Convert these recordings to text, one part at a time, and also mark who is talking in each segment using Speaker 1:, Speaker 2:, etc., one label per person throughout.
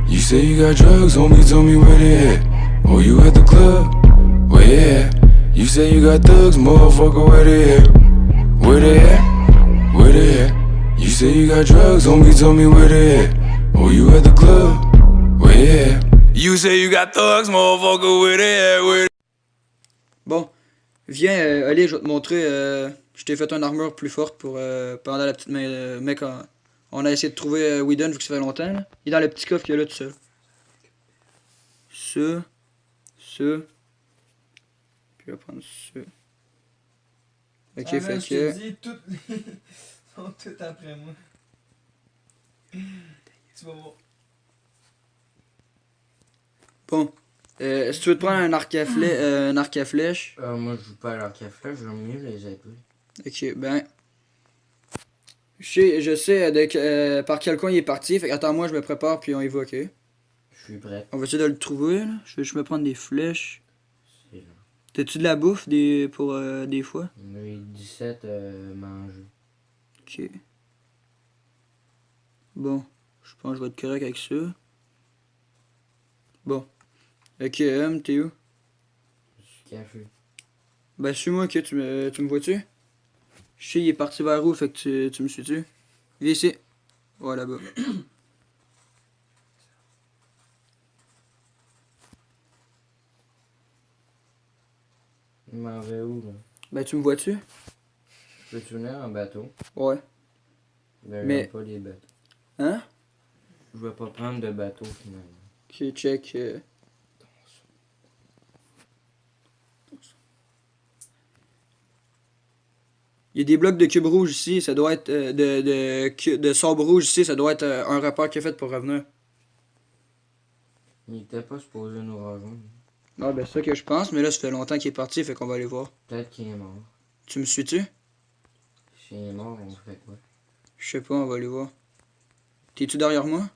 Speaker 1: You say you got drugs, homie, tell me where they at. Oh, you at the club? Where they at? You say you got thugs, motherfucker, where they at? Where they at? Where they at? You say you got drugs, homie, tell me where they at. Oh, you at the club? Where they at? You say you got thugs, motherfucker, where they at? Where...
Speaker 2: Bon, viens, allez, je vais te montrer. Je t'ai fait une armure plus forte pour pendant la petite mec. On a essayé de trouver Whedon vu que ça fait longtemps. Là. Il est dans le petit coffre qu'il y a là tout seul. Ce. Puis on va prendre ce. Ok, fait
Speaker 3: man,
Speaker 2: que.
Speaker 3: Je te dis, toutes les sont toutes après moi. Tu vas voir.
Speaker 2: Bon. Si tu veux te prendre un arc à flèche.
Speaker 4: Moi, je joue pas à l'arc à flèche, j'aime mieux les épées.
Speaker 2: Ok, ben. Je sais par quel coin il est parti. Fait qu'attends-moi, je me prépare, puis on y va, ok?
Speaker 4: Je suis prêt.
Speaker 2: On va essayer de le trouver, là. Je vais juste me prendre des flèches.
Speaker 4: C'est là.
Speaker 2: T'as-tu de la bouffe pour des fois?
Speaker 4: Oui, 17 manger.
Speaker 2: Ok. Bon, je pense que je vais être correct avec ça. Bon. Ok, t'es où?
Speaker 4: Je suis caché.
Speaker 2: Ben, suis-moi, ok, tu me vois-tu? Je sais, il est parti vers où, fait que tu me suis-tu? Viens ici. Ouais, là-bas.
Speaker 4: Il m'en va où, là?
Speaker 2: Ben, tu me vois-tu?
Speaker 4: Peux-tu venir en bateau?
Speaker 2: Ouais.
Speaker 4: Ben,
Speaker 2: Mais-
Speaker 4: j'aime pas les bateaux.
Speaker 2: Hein?
Speaker 4: Je vais pas prendre de bateau, finalement.
Speaker 2: Ok, check. Il y a des blocs de cubes rouges ici, ça doit être de sable rouge ici, ça doit être un repère qu'il a fait pour revenir.
Speaker 4: Il était pas supposé nous rejoindre.
Speaker 2: Ah ben c'est ça que je pense, mais là ça fait longtemps qu'il est parti, fait qu'on va aller voir.
Speaker 4: Peut-être qu'il est mort.
Speaker 2: Tu me suis-tu?
Speaker 4: S'il est mort, on fait quoi?
Speaker 2: Je sais pas, on va aller voir. T'es-tu derrière moi?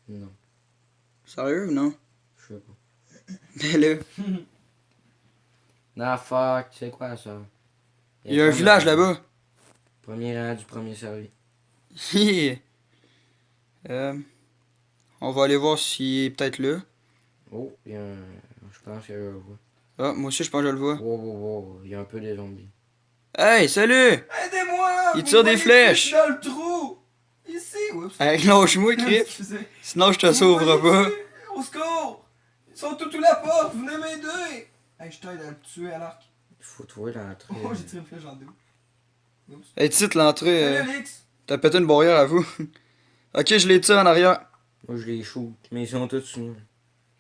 Speaker 4: Non,
Speaker 2: Sérieux ou non?
Speaker 4: je sais pas.
Speaker 2: Ben là,
Speaker 4: Nah, fuck, c'est quoi ça?
Speaker 2: il y a un village là-bas.
Speaker 4: Premier rang du premier servi.
Speaker 2: Hi. On va aller voir s'il est peut-être là.
Speaker 4: Oh, il y a un... Je pense que je le vois.
Speaker 2: Ah, moi aussi je pense que je le vois.
Speaker 4: Wow, wow, wow, il y a un peu des zombies.
Speaker 2: Hey, salut!
Speaker 3: Aidez-moi!
Speaker 2: Il
Speaker 3: Vous
Speaker 2: tire des
Speaker 3: voyez
Speaker 2: flèches.
Speaker 3: que je suis dans le trou! Ici! Oups.
Speaker 2: Hey, lâche-moi, Crip.
Speaker 3: Excusez.
Speaker 2: Sinon je te
Speaker 3: Vous
Speaker 2: sauverai
Speaker 3: voyez
Speaker 2: pas.
Speaker 3: ici? Au secours! Ils sont tout la porte! Venez m'aider! Hey, je t'aide à le tuer à l'arc.
Speaker 4: Il faut trouver l'entrée.
Speaker 3: Oh, j'ai tiré une flèche en deux. Oups.
Speaker 2: Hey, titre l'entrée.
Speaker 3: Salut, Alex!
Speaker 2: T'as pété une barrière à vous. Ok, je les tire en arrière.
Speaker 4: Moi, je les shoot, mais ils sont tous sous moi.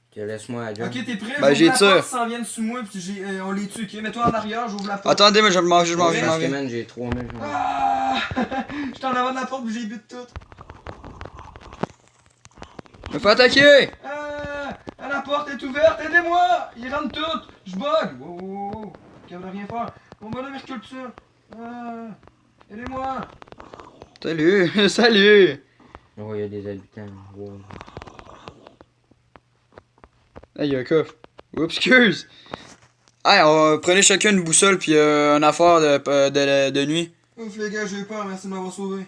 Speaker 4: Ok, laisse-moi aller.
Speaker 3: Ok, t'es prêt?
Speaker 2: Ben,
Speaker 3: J'ouvre
Speaker 2: j'ai
Speaker 3: la
Speaker 2: tir.
Speaker 3: porte, s'en viennent sous moi, puis on les tue, ok? Mets-toi en arrière, j'ouvre la porte.
Speaker 2: Attendez, mais je m'en vais.
Speaker 4: Parce que, man, j'ai 3000.
Speaker 3: Ah! J'étais en avant de la porte, puis j'ai bu de tout.
Speaker 2: Me fais attaquer!
Speaker 3: Ah! La porte est ouverte, aidez-moi! Ils rentrent toutes! Je bug! Wow, wow, wow! Capable de rien faire. Mon bonhomme, il recule tout ça. Ah! Aidez-moi!
Speaker 2: Salut, salut!
Speaker 4: Oh, il y a des habitants. Wow.
Speaker 2: Hey, y'a un coffre. Oups, excuse! Hey, prenez chacun une boussole puis une affaire de nuit.
Speaker 3: Ouf, les gars, j'ai eu peur, merci de m'avoir sauvé.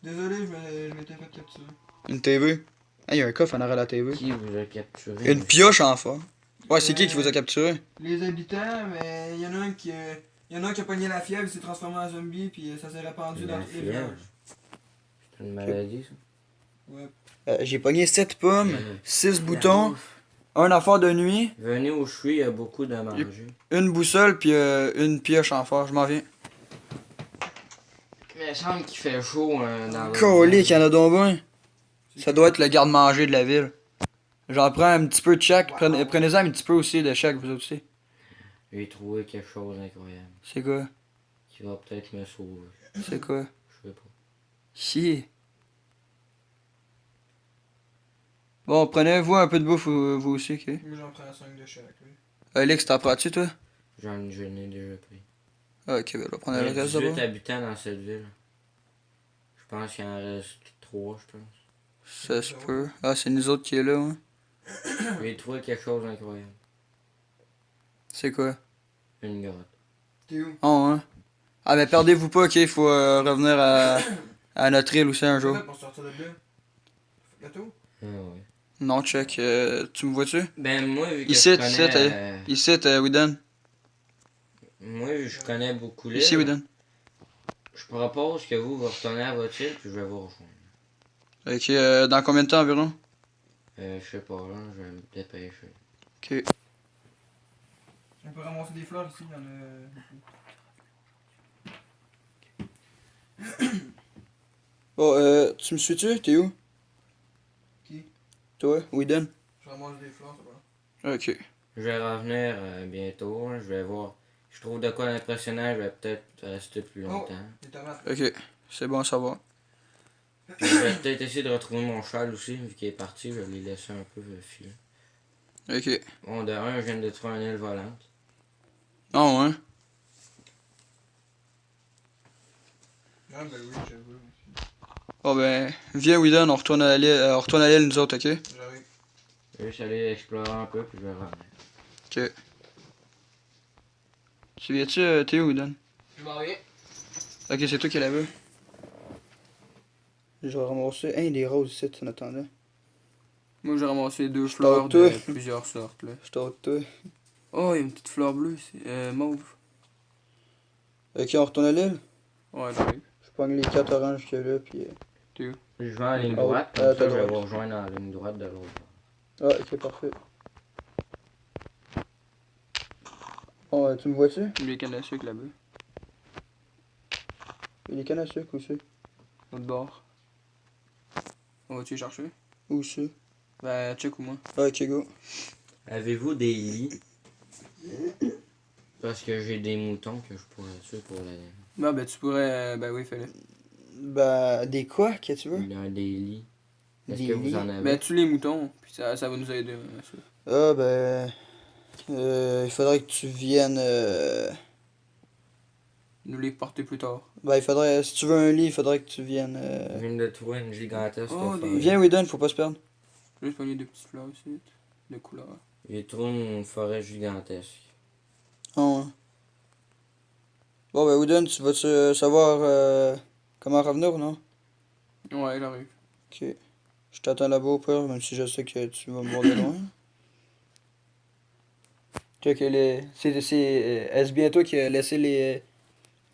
Speaker 3: Désolé, je m'étais fait capturer.
Speaker 2: Une TV. Hey, y'a un coffre en arrière de la TV.
Speaker 4: Qui vous a capturé?
Speaker 2: Une pioche en forme. Ouais, c'est qui vous a capturé?
Speaker 3: Les habitants, mais il y en a un qui a pogné la fièvre, il s'est transformé en zombie, puis ça s'est répandu dans
Speaker 4: La
Speaker 3: tous les
Speaker 4: fièvre.
Speaker 3: villages.
Speaker 4: C'est une maladie, ça?
Speaker 3: Ouais.
Speaker 2: J'ai pogné 7 pommes, 6
Speaker 4: La
Speaker 2: boutons,
Speaker 4: bouffe.
Speaker 2: un affaire de nuit,
Speaker 4: Venez où je suis, il y a beaucoup de manger.
Speaker 2: une boussole puis une pioche en fer. Je m'en viens.
Speaker 4: Mais il semble qu'il fait chaud dans le...
Speaker 2: Colique, y'en a donc bien. Ça doit être le garde-manger de la ville. J'en prends un petit peu de chaque. Prenez-en un petit peu aussi de chaque, vous aussi.
Speaker 4: J'ai trouvé quelque chose d'incroyable.
Speaker 2: C'est quoi?
Speaker 4: Qui va peut-être me sauver.
Speaker 2: C'est quoi?
Speaker 4: Je sais pas.
Speaker 2: Chier. Bon, prenez-vous un peu de bouffe, vous aussi, ok?
Speaker 3: Moi, j'en prends 5 de chaque. Oui.
Speaker 2: Alex, t'en prends-tu, toi?
Speaker 4: Je n'ai déjà pris.
Speaker 2: Ah, ok, ben on va prendre
Speaker 4: Il y
Speaker 2: le
Speaker 4: a
Speaker 2: reste
Speaker 4: 18
Speaker 2: d'abord.
Speaker 4: habitants dans cette ville. Je pense qu'il en reste 3, je pense.
Speaker 2: Ça se peut. Ah, c'est nous autres qui est là, hein.
Speaker 4: J'ai trouvé quelque chose d'incroyable.
Speaker 2: C'est quoi?
Speaker 4: Une grotte.
Speaker 3: T'es où?
Speaker 2: Oh, hein? Ah, ben perdez-vous pas, ok, il faut revenir à notre île aussi un
Speaker 3: Comment
Speaker 2: jour.
Speaker 3: t'as fait pour sortir de là? Gâteau?
Speaker 4: Ah ouais.
Speaker 2: Non, check, tu me vois-tu?
Speaker 4: Ben moi, vu que
Speaker 2: Ici,
Speaker 4: je
Speaker 2: ici,
Speaker 4: connais...
Speaker 2: ici, Whedon.
Speaker 4: Moi, vu que je connais beaucoup l'île,
Speaker 2: Ici, Whedon.
Speaker 4: je propose que vous retournez à votre île, puis je vais vous rejoindre.
Speaker 2: Ok, dans combien de temps environ?
Speaker 4: Je sais pas, là, je vais me dépêcher.
Speaker 2: Ok.
Speaker 3: On peut ramasser des fleurs ici, il y en a beaucoup.
Speaker 2: Bon, tu me suis-tu? T'es où?
Speaker 3: Qui?
Speaker 2: Toi, Whedon?
Speaker 3: Je ramasse des fleurs, ça va.
Speaker 2: Ok.
Speaker 4: Je vais revenir bientôt, là, je vais voir. Je trouve de quoi d'impressionnant, je vais peut-être rester plus longtemps.
Speaker 3: Des tomates.
Speaker 2: Ok, c'est bon à savoir.
Speaker 4: Puis je vais peut-être essayer de retrouver mon cheval aussi, vu qu'il est parti, je vais les laisser un peu filer.
Speaker 2: Ok.
Speaker 4: Bon, de un, je viens de trouver une île volante.
Speaker 2: Oh, hein?
Speaker 3: Ah, ben oui, j'avoue aussi.
Speaker 2: Bon, ben, viens, Whedon, on retourne à l'île, nous autres, ok?
Speaker 3: J'arrive.
Speaker 4: Je vais juste aller explorer un peu, puis je vais revenir.
Speaker 2: Ok. Tu viens-tu, t'es où, Whedon?
Speaker 3: Je m'en viens.
Speaker 2: Ok, c'est toi qui la veux. Je vais ramasser des roses ici, en attendant. Moi, j'ai ramassé deux fleurs de plusieurs sortes, là.
Speaker 3: Je t'en toi.
Speaker 2: Oh, il y a une petite fleur bleue, c'est mauve.
Speaker 3: Ok, on retourne à l'île?
Speaker 2: Ouais, j'arrive.
Speaker 3: Je pogne les 4 oranges qu'il y a là, puis...
Speaker 2: T'es où?
Speaker 4: Je vais en ligne
Speaker 3: Ah ouais.
Speaker 4: droite,
Speaker 3: Ah,
Speaker 4: comme ça
Speaker 3: t'as
Speaker 4: je vais
Speaker 3: droit.
Speaker 4: vous rejoindre en ligne droite de l'autre.
Speaker 3: Ah, ok, parfait. Bon, tu me vois-tu?
Speaker 2: Les cannes à sucre là-bas.
Speaker 3: Il y a des cannes à sucre aussi.
Speaker 2: L'autre bord. On va-tu les chercher?
Speaker 3: Où ça?
Speaker 2: Ben, check ou moi.
Speaker 3: Ah, ok, go.
Speaker 4: Avez-vous des lits? Parce que j'ai des moutons que je pourrais tuer pour la...
Speaker 2: Ben, tu pourrais. Ben oui, fais-le.
Speaker 3: Bah, des quoi que tu veux?
Speaker 4: Il y a des lits. Est-ce
Speaker 3: Des
Speaker 4: que vous
Speaker 3: lits?
Speaker 4: en avez?
Speaker 2: Ben, tue les moutons, puis ça va nous aider. Ça.
Speaker 3: Ah, ben... il faudrait que tu viennes...
Speaker 2: Nous les porter plus tard.
Speaker 3: Ben, il faudrait... Si tu veux un lit, il faudrait que tu viennes...
Speaker 4: Je viens de trouver une gigantesque
Speaker 2: Oh,
Speaker 4: forêt.
Speaker 2: des-
Speaker 3: Viens, Whedon, faut pas se perdre.
Speaker 2: Juste pogner des petites fleurs ici. De couleur.
Speaker 4: J'ai trouvé une forêt gigantesque.
Speaker 3: Ah, ouais. Bon, ben, Whedon, tu vas-tu savoir comment revenir ou non?
Speaker 2: Ouais, j'arrive.
Speaker 3: Ok. Je t'attends là-bas au pire, même si je sais que tu vas me voir de loin. Check les... Est-ce bien toi qui as laissé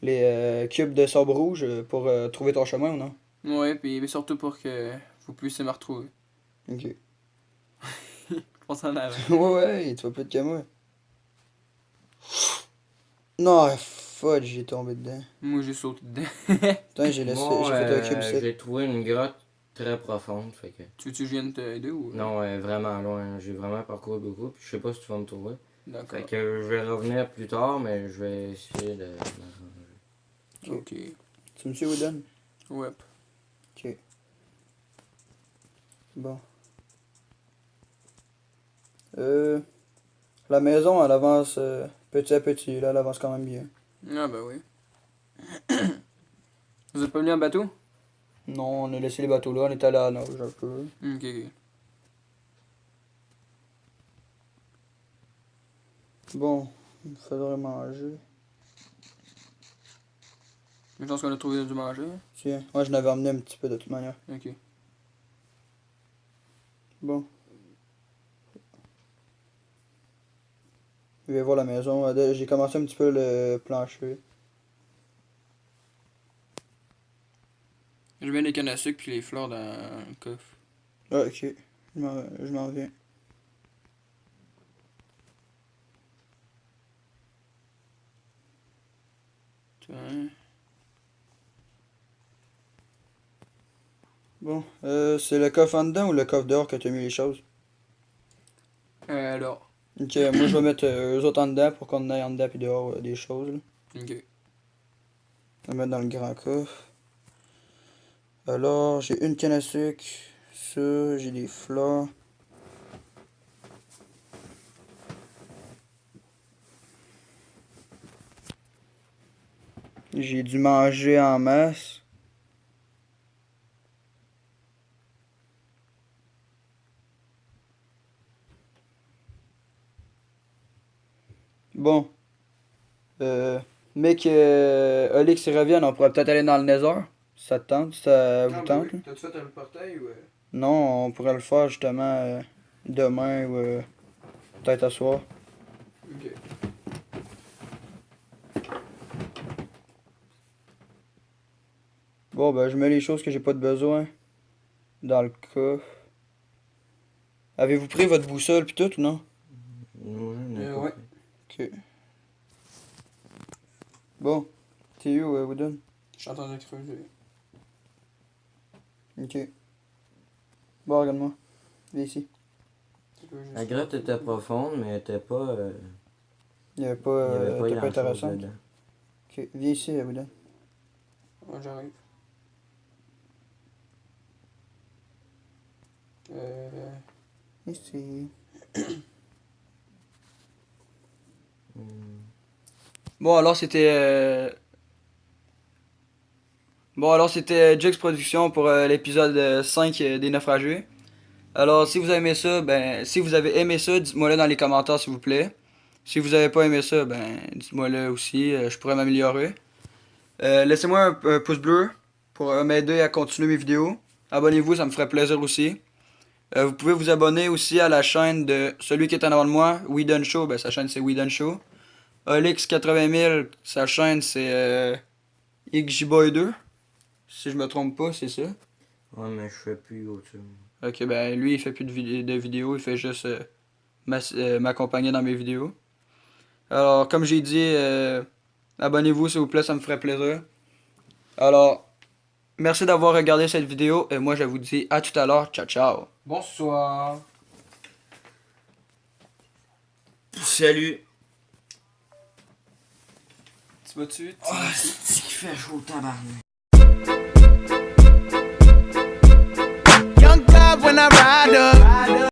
Speaker 3: les cubes de sable rouge pour trouver ton chemin ou non?
Speaker 2: Ouais, puis mais surtout pour que vous puissiez me retrouver.
Speaker 3: Ok.
Speaker 2: Je pense en avant.
Speaker 3: Ouais, ouais, tu vas plus de que moi. Non, fudge, j'ai tombé dedans.
Speaker 2: Moi, j'ai sauté dedans.
Speaker 3: Putain, j'ai fait un cube ici.
Speaker 4: j'ai trouvé une grotte très profonde, fait que...
Speaker 2: Tu veux que je vienne t'aider ou?
Speaker 4: Non, vraiment loin. J'ai vraiment parcouru beaucoup, puis je sais pas si tu vas me trouver.
Speaker 2: D'accord.
Speaker 4: Fait que je vais revenir plus tard, mais je vais essayer de m'arranger.
Speaker 2: Ok.
Speaker 3: Tu me suis, Whedon?
Speaker 2: Ouais.
Speaker 3: Ok. Bon. La maison, elle avance petit à petit, là, elle avance quand même bien.
Speaker 2: Ah, ben oui. Vous êtes pas venu en bateau?
Speaker 3: Non, on a laissé les bateaux là, on est allé à la nage un peu.
Speaker 2: Ok, ok.
Speaker 3: Bon, il faudrait manger.
Speaker 2: Je pense qu'on a trouvé du manger.
Speaker 3: Tiens, moi je n'avais emmené un petit peu de toute manière.
Speaker 2: Ok.
Speaker 3: Bon. Je vais voir la maison. J'ai commencé un petit peu le plancher.
Speaker 2: Je mets les cannes à sucre puis les fleurs dans le coffre.
Speaker 3: Ah, ok. Je m'en viens.
Speaker 2: Tiens.
Speaker 3: Bon, c'est le coffre en dedans ou le coffre dehors que tu as mis les choses?
Speaker 2: Alors.
Speaker 3: Ok, moi je vais mettre eux autres en dedans pour qu'on aille en dedans puis dehors des choses. Là.
Speaker 2: Ok.
Speaker 3: Je vais mettre dans le grand coffre. Alors, j'ai une canne à sucre. Ça, j'ai des fleurs. J'ai dû manger en masse.
Speaker 2: Bon. Mec, Olix il revient, on pourrait peut-être aller dans le Nether. Si ça te tente, si ça vous tente. Là.
Speaker 3: T'as-tu fait un portail ou.
Speaker 2: Non, on pourrait le faire justement demain ou peut-être à soir.
Speaker 3: Ok.
Speaker 2: Bon, ben, je mets les choses que j'ai pas de besoin dans le coffre. Avez-vous pris votre boussole pis tout ou non?
Speaker 4: Non, j'en ai pas
Speaker 3: Ouais.
Speaker 4: pris.
Speaker 2: Ok. Bon. T'es où, Wooden?
Speaker 3: Je suis en train de creuser.
Speaker 2: Ok. Bon, regarde-moi. Viens ici.
Speaker 4: La grotte était profonde, mais elle était pas.
Speaker 2: Il y avait
Speaker 4: Il y
Speaker 2: pas,
Speaker 4: avait pas
Speaker 2: t'es pas
Speaker 4: grand-chose
Speaker 2: intéressant.
Speaker 4: dedans.
Speaker 2: Ok, viens ici, Wooden.
Speaker 3: Ouais, j'arrive.
Speaker 2: Ici.
Speaker 4: Hmm.
Speaker 2: Bon, alors c'était Jux Production pour l'épisode 5 des Naufragés. Alors, si vous avez aimé ça, si vous avez aimé ça, dites-moi-le dans les commentaires, s'il vous plaît. Si vous avez pas aimé ça, dites-moi-le aussi, je pourrais m'améliorer. Laissez-moi un pouce bleu pour m'aider à continuer mes vidéos. Abonnez-vous, ça me ferait plaisir aussi. Vous pouvez vous abonner aussi à la chaîne de celui qui est en avant de moi, Weedon Show, sa chaîne c'est Weedon Show. Olix 80 000, sa chaîne c'est XJBoy2. Si je me trompe pas, c'est ça.
Speaker 4: Ouais, mais je fais plus YouTube.
Speaker 2: Ok, lui il fait plus de vidéos, il fait juste m'accompagner dans mes vidéos. Alors, comme j'ai dit, abonnez-vous s'il vous plaît, ça me ferait plaisir. Alors, merci d'avoir regardé cette vidéo et moi je vous dis à tout à l'heure. Ciao, ciao.
Speaker 3: Bonsoir.
Speaker 4: Salut!
Speaker 3: Tu vas-tu?
Speaker 4: Ah, c'est qu'il fait chaud, tabarnak.